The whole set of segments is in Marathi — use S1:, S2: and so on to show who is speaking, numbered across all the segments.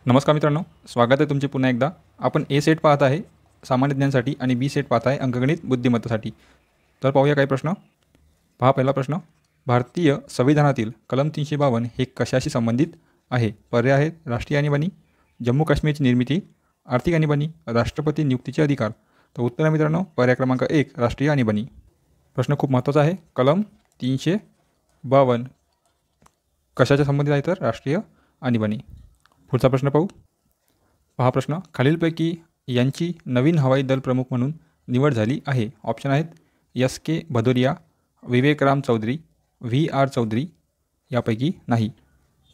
S1: नमस्कार मित्रांनो, स्वागत आहे तुमचे पुन्हा एकदा. आपण ए सेट पाहत आहे सामान्य ज्ञानासाठी आणि बी सेट पाहत आहे अंकगणित बुद्धिमत्तेसाठी. तर पाहूया काही प्रश्न. पहा पहिला प्रश्न. भारतीय संविधानातील कलम 352 हे कशाशी संबंधित आहे? पर्याय आहेत राष्ट्रीय आणीबाणी, जम्मू काश्मीरची निर्मिती, आर्थिक आणीबाणी, राष्ट्रपती नियुक्तीचे अधिकार. तर उत्तर आहे मित्रांनो पर्याय क्रमांक 1 राष्ट्रीय आणीबाणी. प्रश्न खूप महत्त्वाचा आहे. कलम 352 कशाच्या संबंधित आहे? तर राष्ट्रीय आणीबाणी. पुढचा प्रश्न पाहू. पहा प्रश्न. खालीलपैकी यांची नवीन हवाई दल प्रमुख म्हणून निवड झाली आहे. ऑप्शन आहेत S.K. भदौरिया, विवेक राम चौधरी, V.R. चौधरी. यापैकी नाही.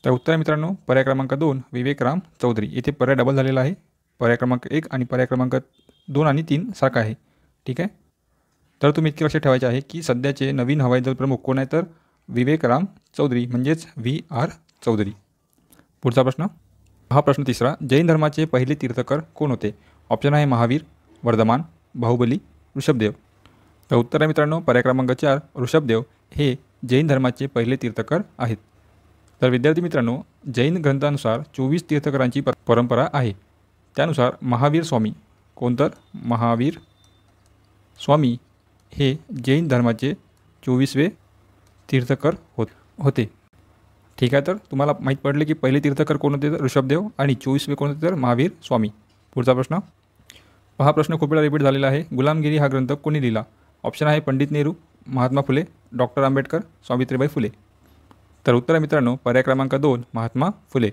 S1: तर उत्तर मित्रांनो पर्याय क्रमांक 2 विवेक राम चौधरी. येथे पर्याय डबल झालेला आहे. पर्याय क्रमांक 1 आणि पर्याय क्रमांक 2 आणि 3 सारखा आहे. ठीक आहे. तर तुम्ही इतके लक्षात ठेवायचे आहे की सध्याचे नवीन हवाई दल प्रमुख कोण आहे? तर विवेक राम चौधरी म्हणजेच V.R. चौधरी. पुढचा प्रश्न. हा प्रश्न तिसरा. जैन धर्माचे पहिले तीर्थकर कोण होते? ऑप्शन आहे महावीर, वर्धमान, बाहुबली, ऋषभदेव. तर उत्तर आहे मित्रांनो पर्याय क्रमांक 4 ऋषभदेव हे जैन धर्माचे पहिले तीर्थकर आहेत. तर विद्यार्थी मित्रांनो, जैन ग्रंथानुसार 24 तीर्थकरांची परंपरा आहे. त्यानुसार महावीर स्वामी कोणतर महावीर स्वामी हे जैन धर्माचे 24वे तीर्थकर होते. ठीक आहे. तर तुम्हाला माहीत पडले की पहिले तीर्थकर कोण होते? तर ऋषभदेव आणि 24वे कोण होते? तर महावीर स्वामी. पुढचा प्रश्न. हा प्रश्न खूप वेळा रिपीट झालेला आहे. गुलामगिरी हा ग्रंथ कोणी लिहिला? ऑप्शन आहे पंडित नेहरू, महात्मा फुले, डॉक्टर आंबेडकर, सावित्रीबाई फुले. तर उत्तर आहे मित्रांनो पर्याय क्रमांक 2 महात्मा फुले.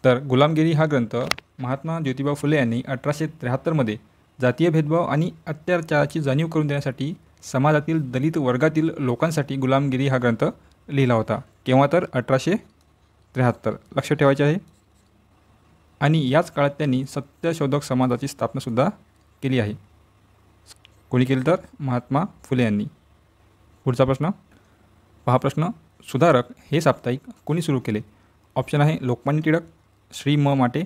S1: तर गुलामगिरी हा ग्रंथ महात्मा ज्योतिबा फुले यांनी 1873 जातीय भेदभाव आणि अत्याचाराची जाणीव करून देण्यासाठी समाजातील दलित वर्गातील लोकांसाठी गुलामगिरी हा ग्रंथ लिहिला होता. केव्हा? तर 1873. लक्ष ठेवायचे आहे. आणि याच काळात त्यांनी सत्यशोधक समाजाची स्थापनासुद्धा केली आहे. कोणी केली? तर महात्मा फुले यांनी. पुढचा प्रश्न. पहा प्रश्न. सुधारक हे साप्ताहिक कोणी सुरू केले? ऑप्शन आहे लोकमान्य टिळक, श्री म माटे,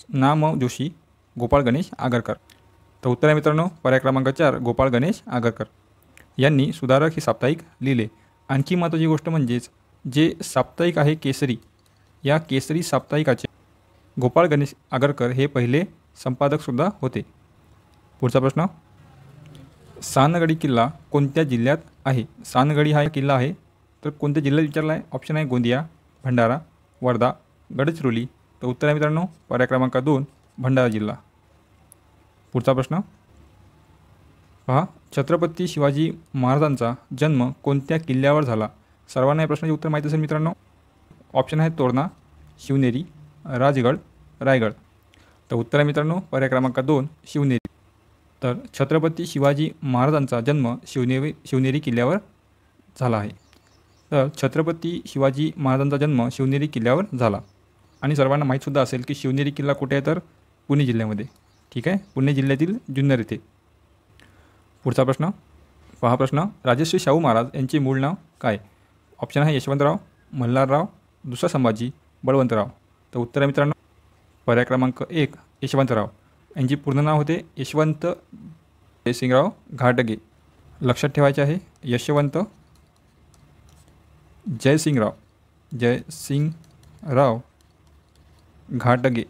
S1: ना म जोशी, गोपाळ गणेश आगरकर. तर उत्तर आहे मित्रांनो पर्याय क्रमांक 4 गोपाळ गणेश आगरकर यांनी सुधारक हे साप्ताहिक लिहिले. आणखी महत्त्वाची गोष्ट म्हणजेच जे साप्ताहिक आहे केसरी, या केसरी साप्ताहिकाचे गोपाळ गणेश आगरकर हे पहिले संपादकसुद्धा होते. पुढचा प्रश्न. सानगडी किल्ला कोणत्या जिल्ह्यात आहे? सानगडी हा किल्ला आहे तर कोणत्या जिल्ह्यात विचारला आहे? ऑप्शन आहे गोंदिया, भंडारा, वर्धा, गडचिरोली. तर उत्तर आहे मित्रांनो पर्याय क्रमांक 2 भंडारा जिल्हा. पुढचा प्रश्न. पहा. छत्रपती शिवाजी महाराजांचा जन्म कोणत्या किल्ल्यावर झाला? सर्वांना या प्रश्नाचे उत्तर माहीत असेल मित्रांनो. ऑप्शन आहे तोरणा, शिवनेरी, राजगड, रायगड. तर उत्तर आहे मित्रांनो पर्याय क्रमांक 2 शिवनेरी. तर छत्रपती शिवाजी महाराजांचा जन्म शिवनेरी किल्ल्यावर झाला आहे. तर छत्रपती शिवाजी महाराजांचा जन्म शिवनेरी किल्ल्यावर झाला. आणि सर्वांना माहीतसुद्धा असेल की शिवनेरी किल्ला कुठे आहे? तर पुणे जिल्ह्यामध्ये. ठीक आहे. पुणे जिल्ह्यातील जुन्नर येथे. पुढचा प्रश्न. पहा प्रश्न. राजश्री शाहू महाराज यांचे मूळ नाव काय? ऑप्शन आहे यशवंतराव, मल्हारराव, दुसरा संभाजी, बळवंतराव. तर उत्तर आहे मित्रांनो पर्याय क्रमांक 1 यशवंतराव. यांचे पूर्ण नाव होते यशवंत जयसिंगराव घाटगे. लक्षात ठेवायचे आहे यशवंत जयसिंगराव घाटगे.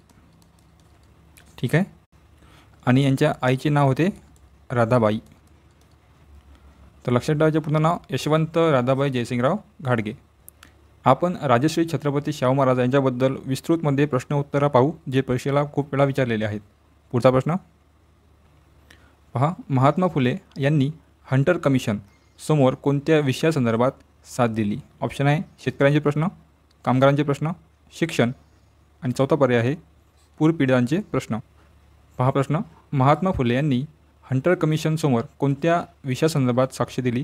S1: ठीक आहे. आणि यांच्या आईचे नाव होते राधाबाई. तर लक्षात ठेवायचे पूर्ण नाव यशवंत राधाबाई जयसिंगराव घाटगे. आपण राजश्री छत्रपती शाहू महाराज यांच्याबद्दल विस्तृतमध्ये प्रश्न उत्तरं पाहू जे परीक्षेला खूप वेळा विचारलेले आहेत. पुढचा प्रश्न. पहा. महात्मा फुले यांनी हंटर कमिशन समोर कोणत्या विषयासंदर्भात साथ दिली? ऑप्शन आहे शेतकऱ्यांचे प्रश्न, कामगारांचे प्रश्न, शिक्षण आणि चौथा पर्याय आहे पूरपीडितांचे प्रश्न. पहा प्रश्न. महात्मा फुले यांनी हंटर कमिशन समोर कोणत्या विषयासंदर्भात साक्ष दिली?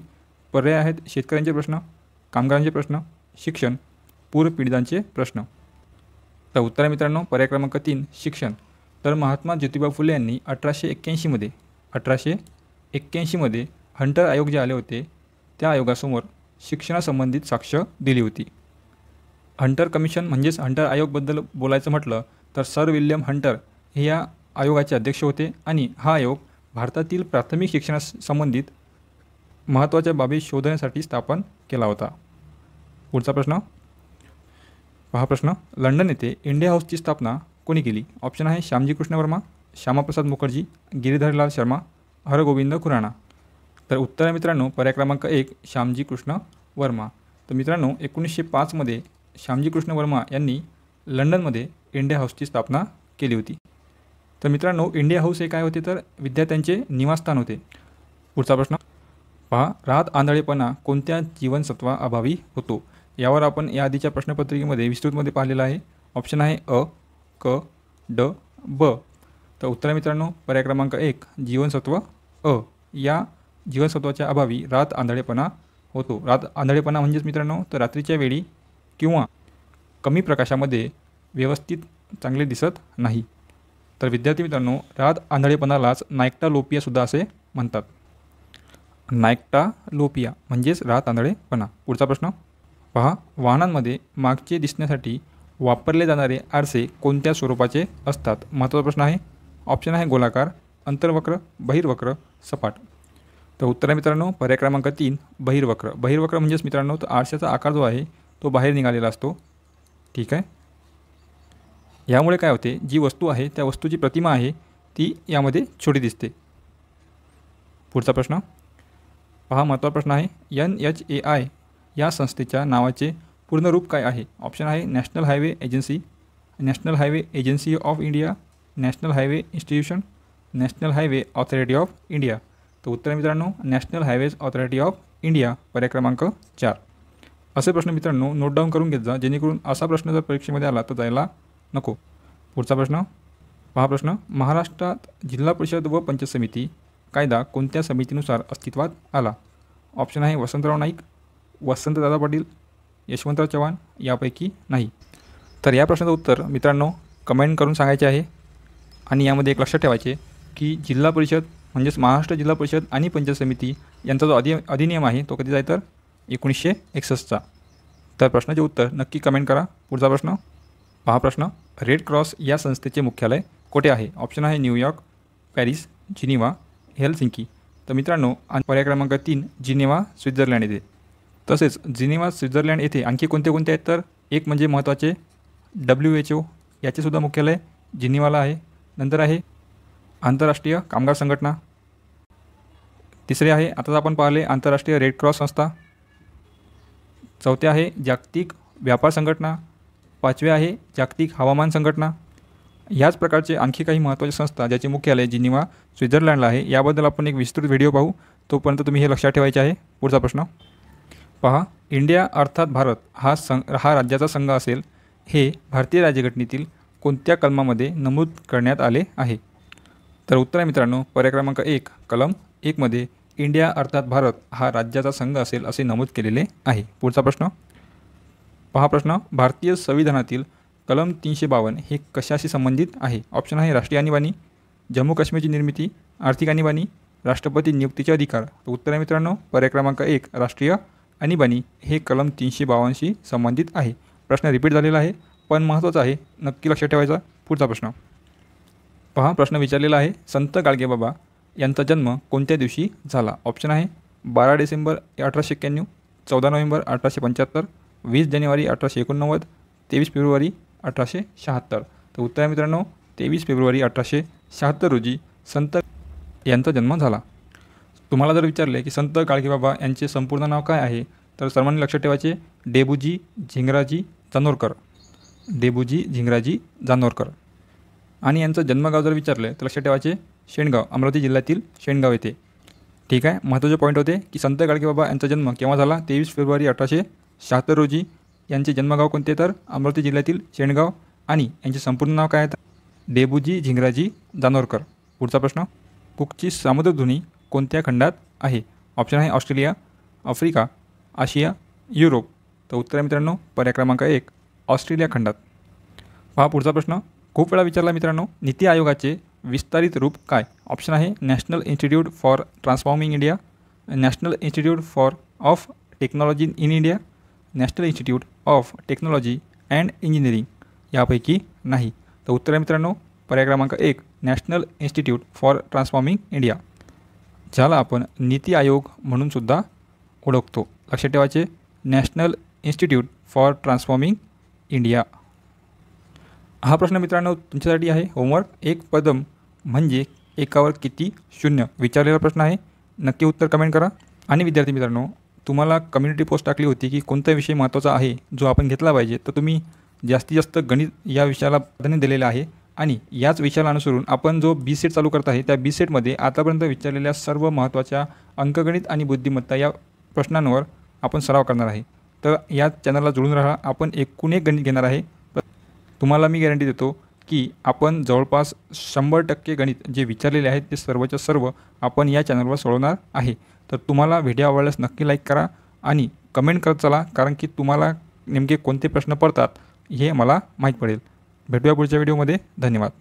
S1: पर्याय आहेत शेतकऱ्यांचे प्रश्न, कामगारांचे प्रश्न, शिक्षण, पूरपीडितांचे प्रश्न. तर उत्तर आहे मित्रांनो पर्याय क्रमांक 3 शिक्षण. तर महात्मा ज्योतिबा फुले यांनी 1881मध्ये हंटर आयोग जे आले होते त्या आयोगासमोर शिक्षणासंबंधित साक्ष दिली होती. हंटर कमिशन म्हणजेच हंटर आयोगबद्दल बोलायचं म्हटलं तर सर विल्यम हंटर हे या आयोगाचे अध्यक्ष होते. आणि हा आयोग भारतातील प्राथमिक शिक्षणासंबंधित महत्त्वाच्या बाबी शोधण्यासाठी स्थापन केला होता. पुढचा प्रश्न. पहा प्रश्न. लंडन येथे इंडिया हाऊसची स्थापना कोणी केली? ऑप्शन आहे श्यामजी कृष्ण वर्मा, श्यामाप्रसाद मुखर्जी, गिरीधरलाल शर्मा, हरगोविंद खुराना. तर उत्तर आहे मित्रांनो पर्याय क्रमांक 1 श्यामजी कृष्ण वर्मा. तर मित्रांनो 1905मध्ये श्यामजी कृष्ण वर्मा यांनी लंडनमध्ये इंडिया हाऊसची स्थापना केली होती. तर मित्रांनो इंडिया हाऊस हे काय होते तर विद्यार्थ्यांचे निवासस्थान होते. पुढचा प्रश्न पहा, राहत आंधळेपणा कोणत्या जीवनसत्वाअभावी होतो? यावर आपण या आधीच्या प्रश्नपत्रिकेमध्ये विस्तृतमध्ये पाहिलेलं आहे. ऑप्शन आहे अ, क, ड, ब. तर उत्तर आहे मित्रांनो पर्याय क्रमांक 1 जीवनसत्व अ. या जीवनसत्वाच्या अभावी राहत आंधळेपणा होतो. राहत आंधळेपणा म्हणजेच मित्रांनो तर रात्रीच्या वेळी किंवा कमी प्रकाशामध्ये व्यवस्थित चांगले दिसत नाही. तर विद्यार्थी मित्रांनो राहत आंधळेपणालाच नायक्टालोपियासुद्धा असे म्हणतात. नायक्टालोपिया म्हणजेच राहत आंधळेपणा. पुढचा प्रश्न पहा, वाहनांमध्ये मागचे दिसण्यासाठी वापरले जाणारे आरसे कोणत्या स्वरूपाचे असतात? महत्त्वाचा प्रश्न आहे. ऑप्शन आहे गोलाकार, अंतर्वक्र, बहिर्वक्र, सपाट. तर उत्तर आहे मित्रांनो पर्याय क्रमांक 3 बहिर्वक्र. बहिर्वक्र म्हणजेच मित्रांनो तर आरशाचा आकार जो आहे तो बाहेर निघालेला असतो. ठीक आहे. यामुळे काय होते, जी वस्तू आहे त्या वस्तूची प्रतिमा आहे ती यामध्ये छोटी दिसते. पुढचा प्रश्न पहा, महत्त्वाचा प्रश्न आहे. NHAI या संस्थेच्या नावाचे पूर्ण रूप काय आहे? ऑप्शन आहे national highway agency, national highway agency of India, national highway institution, national highway authority of India. तर उत्तर आहे मित्रांनो national highways authority of India. पर्याय क्रमांक 4. असे प्रश्न मित्रांनो नोट डाऊन करून घेत जा, जेणेकरून असा प्रश्न जर परीक्षेमध्ये आला तर जायला नको. पुढचा प्रश्न पहा, प्रश्न महाराष्ट्रात जिल्हा परिषद व पंचायत समिती कायदा कोणत्या समितीनुसार अस्तित्वात आला? ऑप्शन आहे वसंतराव नाईक, वसंतदादा पाटील, यशवंतराव चव्हाण, यापैकी नाही. तर या प्रश्नाचं उत्तर मित्रांनो कमेंट करून सांगायचे आहे. आणि यामध्ये एक लक्षात ठेवायचे की जिल्हा परिषद म्हणजेच महाराष्ट्र जिल्हा परिषद आणि पंचायत समिती यांचा जो अधिनियम आहे तो कधीचा आहे तर 1961चा. तर प्रश्नाचे उत्तर नक्की कमेंट करा. पुढचा प्रश्न पहा, प्रश्न रेड क्रॉस या संस्थेचे मुख्यालय कुठे आहे? ऑप्शन आहे न्यूयॉर्क, पॅरिस, जिनिव्हा, हेलसिंकी. तर मित्रांनो पर्याय क्रमांक 3 जिनिव्हा स्वित्झर्लंड येथे. तसेच जिनिव्हा स्वित्झर्लंड येथे आणखी कोणते कोणते आहेत तर एक म्हणजे महत्त्वाचे WHO याचेसुद्धा मुख्यालय जिनिव्हाला आहे. नंतर आहे आंतरराष्ट्रीय कामगार संघटना. तिसरे आहे आताच आपण पाहिले आंतरराष्ट्रीय रेड क्रॉस संस्था. चौथे आहे जागतिक व्यापार संघटना. पाचवे आहे जागतिक हवामान संघटना. याच प्रकारचे आणखी काही महत्त्वाचे संस्था ज्याचे मुख्यालय जिनिव्हा स्वित्झर्लंडला आहे. याबद्दल आपण एक विस्तृत व्हिडिओ पाहू. तोपर्यंत तुम्ही हे लक्षात ठेवायचे आहे. पुढचा प्रश्न पहा, इंडिया अर्थात भारत हा राज्याचा संघ असेल हे भारतीय राज्यघटनेतील कोणत्या कलमामध्ये नमूद करण्यात आले आहे? तर उत्तर आहे मित्रांनो पर्याय क्रमांक 1 कलम 1 मध्ये इंडिया अर्थात भारत हा राज्याचा संघ असेल असे नमूद केलेले आहे. पुढचा प्रश्न पहा, प्रश्न भारतीय संविधानातील कलम 352 हे कशाशी संबंधित आहे? ऑप्शन आहे राष्ट्रीय आणीबाणी, जम्मू काश्मीरची निर्मिती, आर्थिक आणीबाणी, राष्ट्रपती नियुक्तीचे अधिकार. तर उत्तर आहे मित्रांनो पर्याय क्रमांक 1 राष्ट्रीय आणीबाणी हे कलम 352शी संबंधित आहे. प्रश्न रिपीट झालेला आहे पण महत्त्वाचा आहे, नक्की लक्षात ठेवायचा. पुढचा प्रश्न पहा, प्रश्न विचारलेला आहे संत गाडगेबाबा यांचा जन्म कोणत्या दिवशी झाला? ऑप्शन आहे 12 डिसेंबर 1891, 14 नोव्हेंबर 1875, 20 जानेवारी 1889, 23 फेब्रुवारी 1876. तर उत्तर आहे मित्रांनो 23 फेब्रुवारी 1876 रोजी संत यांचा जन्म झाला. तुम्हाला जर विचारले की संत गाडगेबाबा यांचे संपूर्ण नाव काय आहे तर सर्वांनी लक्षात ठेवायचे डेबूजी झिंगराजी जानोरकर. डेबूजी झिंगराजी जानोरकर. आणि यांचं जन्मगाव जर विचारले तर लक्षात ठेवायचे शेणगाव, अमरावती जिल्ह्यातील शेणगाव येथे. ठीक आहे. महत्त्वाचे पॉईंट होते की संत गाडगेबाबा यांचा जन्म केव्हा झाला 23 फेब्रुवारी 1876 रोजी. यांचे जन्मगाव कोणते तर अमरावती जिल्ह्यातील शेणगाव. आणि यांचे संपूर्ण नाव काय आहे डेबूजी झिंगराजी जानोरकर. पुढचा प्रश्न कुकची सामुद्रधुनी कोणत्या खंडात आहे? ऑप्शन आहे ऑस्ट्रेलिया, आफ्रिका, आशिया, युरोप. तर उत्तर आहे मित्रांनो पर्याय क्रमांक 1 ऑस्ट्रेलिया खंडात. पहा पुढचा प्रश्न खूप वेळा विचारला मित्रांनो, नीती आयोगाचे विस्तारित रूप काय? ऑप्शन आहे national institute for transforming India, national institute of technology in India, national institute of technology and engineering. यापैकी नाही. तर उत्तर आहे मित्रांनो पर्याय क्रमांक 1 national institute for transforming India, ज्याला आपण नीती आयोग म्हणून सुद्धा ओळखतो. लक्षात ठेवायचे national institute for transforming India. हा प्रश्न मित्रांनो तुमच्यासाठी आहे. होमवर्क. एक पदम म्हणजे एकावर किती शून्य विचारलेला प्रश्न आहे. नक्की उत्तर कमेंट करा. आणि विद्यार्थी मित्रांनो, तुम्हाला कम्युनिटी पोस्ट टाकली होती की कोणता विषय महत्त्वाचा आहे जो आपण घेतला पाहिजे. तर तुम्ही जास्तीत जास्त गणित या विषयाला प्राधान्य दिलेलं आहे आणि याच विषयाला अनुसरून आपण जो बी सेट चालू करत आहे त्या बी सेटमध्ये आतापर्यंत विचारलेल्या सर्व महत्त्वाच्या अंकगणित आणि बुद्धिमत्ता या प्रश्नांवर आपण सराव करणार आहे. तर या चॅनलला जोडून राहा. आपण एकूण एक गणित घेणार आहे. तुम्हाला मी गॅरंटी देतो की आपण जवळपास 100% गणित जे विचारलेले आहेत ते सर्वच्या सर्व आपण या चॅनलवर सोडवणार आहे. तर तुम्हाला व्हिडिओ आवडल्यास नक्की लाईक करा आणि कमेंट करत चला, कारण की तुम्हाला नेमके कोणते प्रश्न पडतात हे मला माहीत पडेल. भेटूया पुढच्या व्हिडिओमध्ये. धन्यवाद.